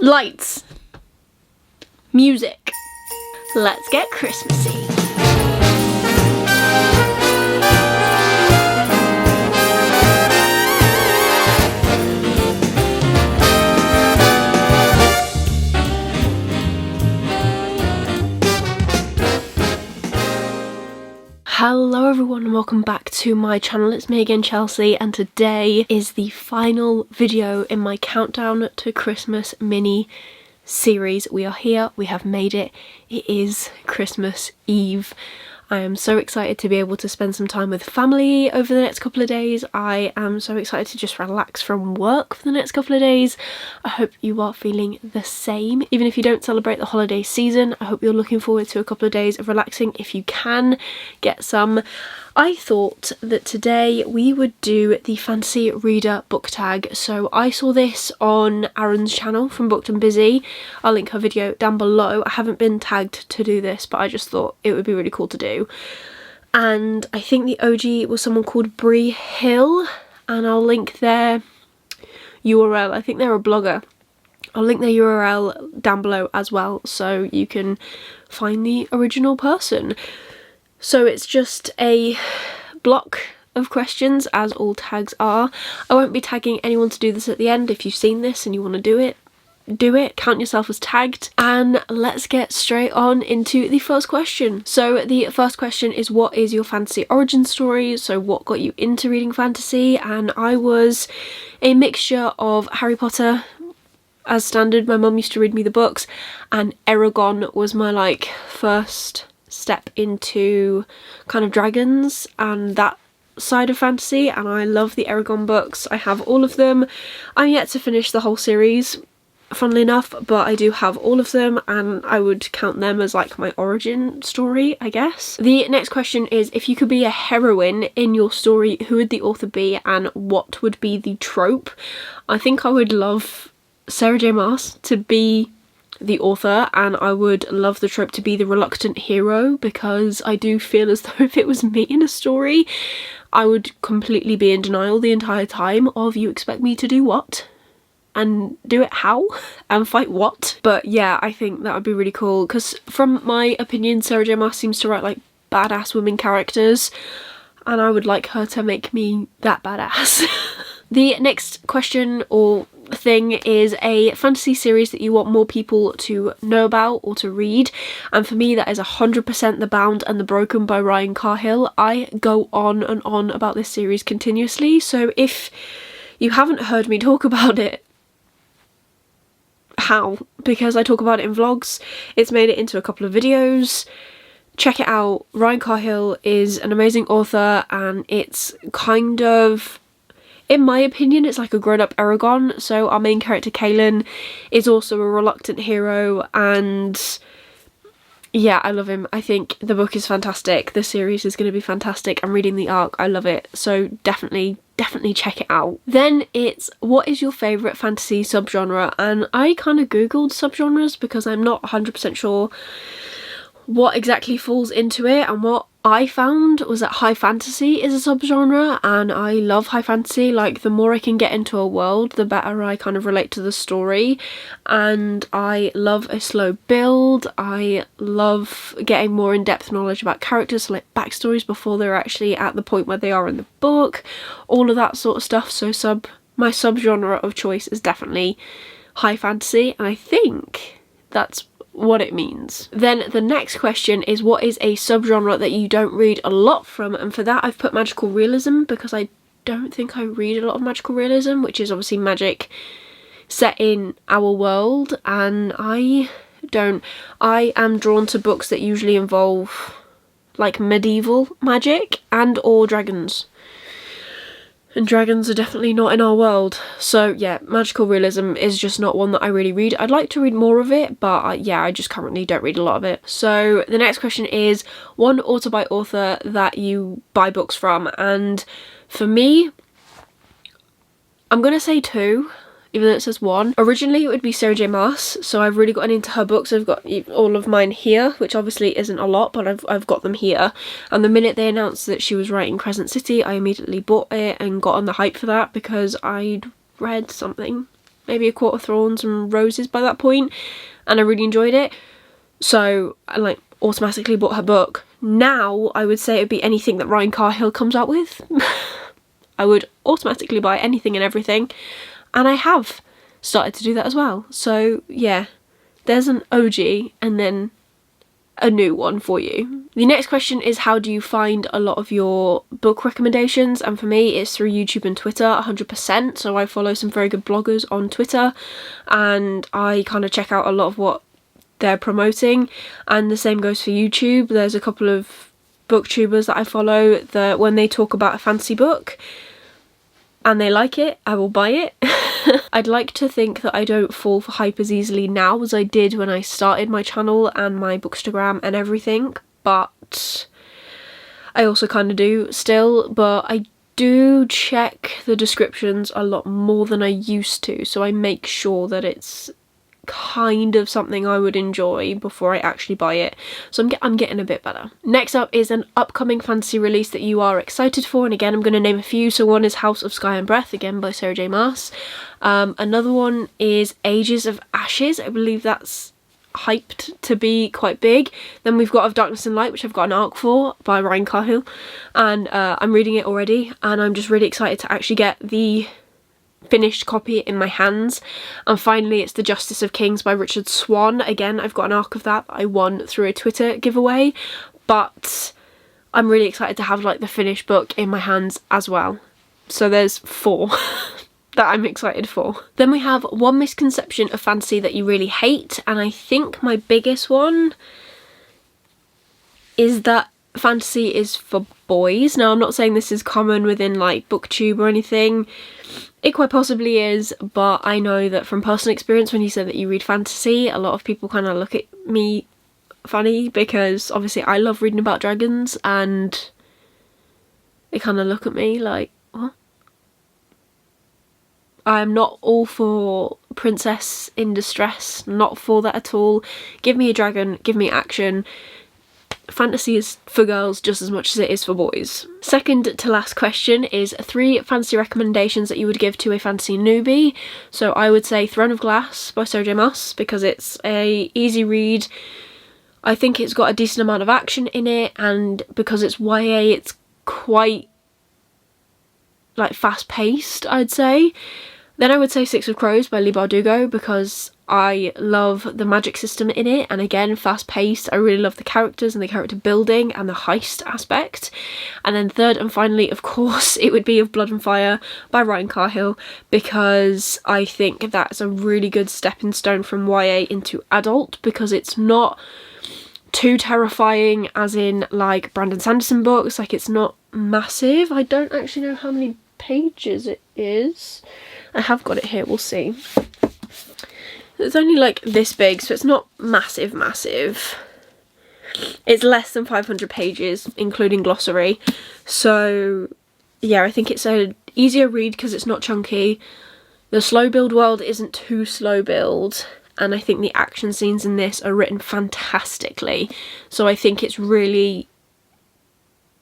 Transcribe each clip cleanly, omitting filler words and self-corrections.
Lights. Music. Let's get Christmassy. Hello everyone and welcome back to my channel. It's me again, Chelsea, and today is the final video in my countdown to Christmas mini series. We are here, we have made it. It is Christmas Eve. I am so excited to be able to spend some time with family over the next couple of days. I am so excited to just relax from work for the next couple of days. I hope you are feeling the same. Even if you don't celebrate the holiday season, I hope you're looking forward to a couple of days of relaxing if you can get some. I thought that today we would do the fantasy reader book tag. So I saw this on Aaron's channel from Booked and Busy. I'll link her video down below. I haven't been tagged to do this, but I just thought it would be really cool to do. And I think the OG was someone called Bree Hill, and I'll link their URL. I think they're a blogger. I'll link their URL down below as well, so you can find the original person. So it's just a block of questions, as all tags are. I won't be tagging anyone to do this at the end. If you've seen this and you want to do it, do it. Count yourself as tagged. And let's get straight on into the first question. So the first question is, what is your fantasy origin story? So what got you into reading fantasy? And I was a mixture of Harry Potter, as standard. My mum used to read me the books, and Eragon was my first step into kind of dragons and that side of fantasy, and I love the Eragon books. I have all of them. I'm yet to finish the whole series, funnily enough, but I do have all of them, and I would count them as my origin story, I guess. The next question is, if you could be a heroine in your story, who would the author be and what would be the trope? I think I would love Sarah J Maas to be the author, and I would love the trope to be the reluctant hero, because I do feel as though if it was me in a story, I would completely be in denial the entire time of, you expect me to do what? And do it how? And fight what? But yeah, I think that would be really cool, because from my opinion, Sarah J Maas seems to write badass women characters, and I would like her to make me that badass. The next question or thing is a fantasy series that you want more people to know about or to read, and for me that is 100% The Bound and the Broken by Ryan Cahill. I go on and on about this series continuously, so if you haven't heard me talk about it, how? Because I talk about it in vlogs, it's made it into a couple of videos. Check it out. Ryan Cahill is an amazing author, and it's kind of, in my opinion, it's like a grown-up Eragon. So our main character, Kaelin, is also a reluctant hero, and yeah, I love him. I think the book is fantastic. The series is going to be fantastic. I'm reading the arc. I love it. So definitely check it out. Then it's, what is your favourite fantasy subgenre? And I kind of googled subgenres because I'm not 100% sure what exactly falls into it, and what I found was that high fantasy is a subgenre, and I love high fantasy. The more I can get into a world, the better I kind of relate to the story, and I love a slow build. I love getting more in-depth knowledge about characters, so backstories before they're actually at the point where they are in the book, all of that sort of stuff. So my subgenre of choice is definitely high fantasy, and I think that's what it means. Then the next question is, what is a subgenre that you don't read a lot from? And for that I've put magical realism, because I don't think I read a lot of magical realism, which is obviously magic set in our world, and I am drawn to books that usually involve medieval magic and or dragons. And dragons are definitely not in our world. So yeah, magical realism is just not one that I really read. I'd like to read more of it, but yeah, I just currently don't read a lot of it. So the next question is, one author by author that you buy books from. And for me, I'm going to say two, even though it says one. Originally it would be Sarah J Maas, so I've really gotten into her books. I've got all of mine here, which obviously isn't a lot, but I've got them here. And the minute they announced that she was writing Crescent City, I immediately bought it and got on the hype for that, because I'd read something maybe A Court of Thorns and Roses by that point, and I really enjoyed it. So I like automatically bought her book. Now I would say it would be anything that Ryan Cahill comes out with. I would automatically buy anything and everything, and I have started to do that as well. So yeah, there's an OG and then a new one for you. The next question is, how do you find a lot of your book recommendations? And for me, it's through YouTube and Twitter 100%. So I follow some very good bloggers on Twitter and I kind of check out a lot of what they're promoting, and the same goes for YouTube. There's a couple of booktubers that I follow that when they talk about a fantasy book and they like it, I will buy it. I'd like to think that I don't fall for hype as easily now as I did when I started my channel and my bookstagram and everything, but I also kind of do still. But I do check the descriptions a lot more than I used to, so I make sure that it's kind of something I would enjoy before I actually buy it. So I'm getting a bit better. Next up is an upcoming fantasy release that you are excited for, and again I'm going to name a few. So one is House of Sky and Breath, again by Sarah J Maas. Another one is Ages of Ashes. I believe that's hyped to be quite big. Then we've got Of Darkness and Light, which I've got an arc for, by Ryan Cahill, and I'm reading it already and I'm just really excited to actually get the finished copy in my hands. And finally it's The Justice of Kings by Richard Swann. Again, I've got an arc of that I won through a Twitter giveaway, but I'm really excited to have like the finished book in my hands as well. So there's 4 that I'm excited for. Then we have one misconception of fantasy that you really hate, and I think my biggest one is that fantasy is for boys. Now I'm not saying this is common within like booktube or anything, it quite possibly is, but I know that from personal experience, when you said that you read fantasy, a lot of people kind of look at me funny because obviously I love reading about dragons and they kind of look at me like, what? I'm not all for princess in distress, not for that at all. Give me a dragon, give me action. Fantasy is for girls just as much as it is for boys. Second to last question is 3 fantasy recommendations that you would give to a fantasy newbie. So I would say Throne of Glass by Sarah J Maas because it's a easy read. I think it's got a decent amount of action in it, and because it's YA it's quite like fast paced, I'd say. Then I would say Six of Crows by Leigh Bardugo because I love the magic system in it, and again fast paced. I really love the characters and the character building and the heist aspect. And then third and finally, of course, it would be Of Blood and Fire by Ryan Cahill because I think that's a really good stepping stone from YA into adult, because it's not too terrifying as in like Brandon Sanderson books. Like, it's not massive. I don't actually know how many pages it is. I have got it here, we'll see. It's only like this big, so it's not massive. It's less than 500 pages, including glossary. So yeah, I think it's an easier read because it's not chunky. The slow build world isn't too slow build, and I think the action scenes in this are written fantastically. So I think it's really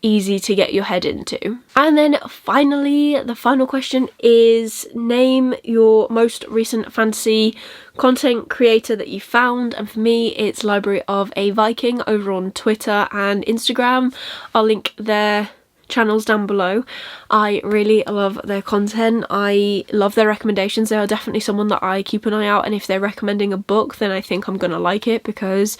easy to get your head into. And then finally, the final question is, name your most recent fantasy content creator that you found. And for me, it's Library of a Viking over on Twitter and Instagram. I'll link their channels down below. I really love their content. I love their recommendations. They are definitely someone that I keep an eye out, and if they're recommending a book then I think I'm gonna like it, because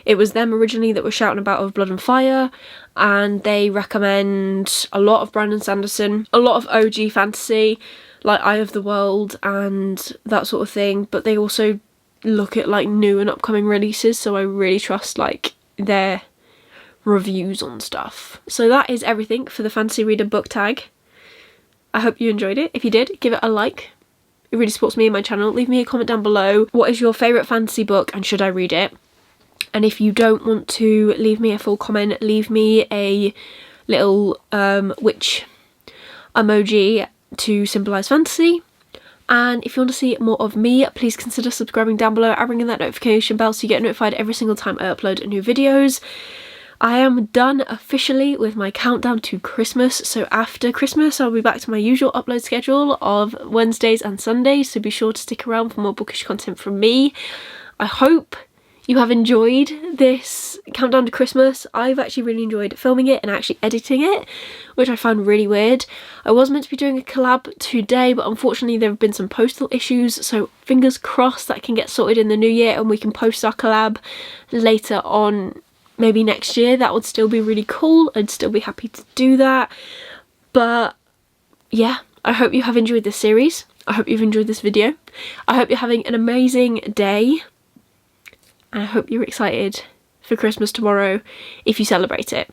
it was them originally that were shouting about Of Blood and Fire, and they recommend a lot of Brandon Sanderson, a lot of OG fantasy like Eye of the World and that sort of thing, but they also look at like new and upcoming releases, so I really trust like their reviews on stuff. So that is everything for the Fantasy Reader book tag. I hope you enjoyed it. If you did, give it a like. It really supports me and my channel. Leave me a comment down below. What is your favourite fantasy book and should I read it? And if you don't want to leave me a full comment, leave me a little witch emoji to symbolise fantasy. And if you want to see more of me, please consider subscribing down below and ringing that notification bell so you get notified every single time I upload new videos. I am done officially with my countdown to Christmas, so after Christmas I'll be back to my usual upload schedule of Wednesdays and Sundays, so be sure to stick around for more bookish content from me. I hope you have enjoyed this countdown to Christmas. I've actually really enjoyed filming it and actually editing it, which I found really weird. I was meant to be doing a collab today, but unfortunately there have been some postal issues, so fingers crossed that can get sorted in the new year and we can post our collab later on, maybe next year. That would still be really cool. I'd still be happy to do that. But yeah, I hope you have enjoyed this series. I hope you've enjoyed this video. I hope you're having an amazing day. And I hope you're excited for Christmas tomorrow if you celebrate it.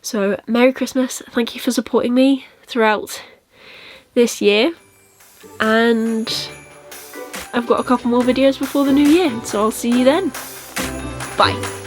So Merry Christmas. Thank you for supporting me throughout this year. And I've got a couple more videos before the new year, so I'll see you then. Bye.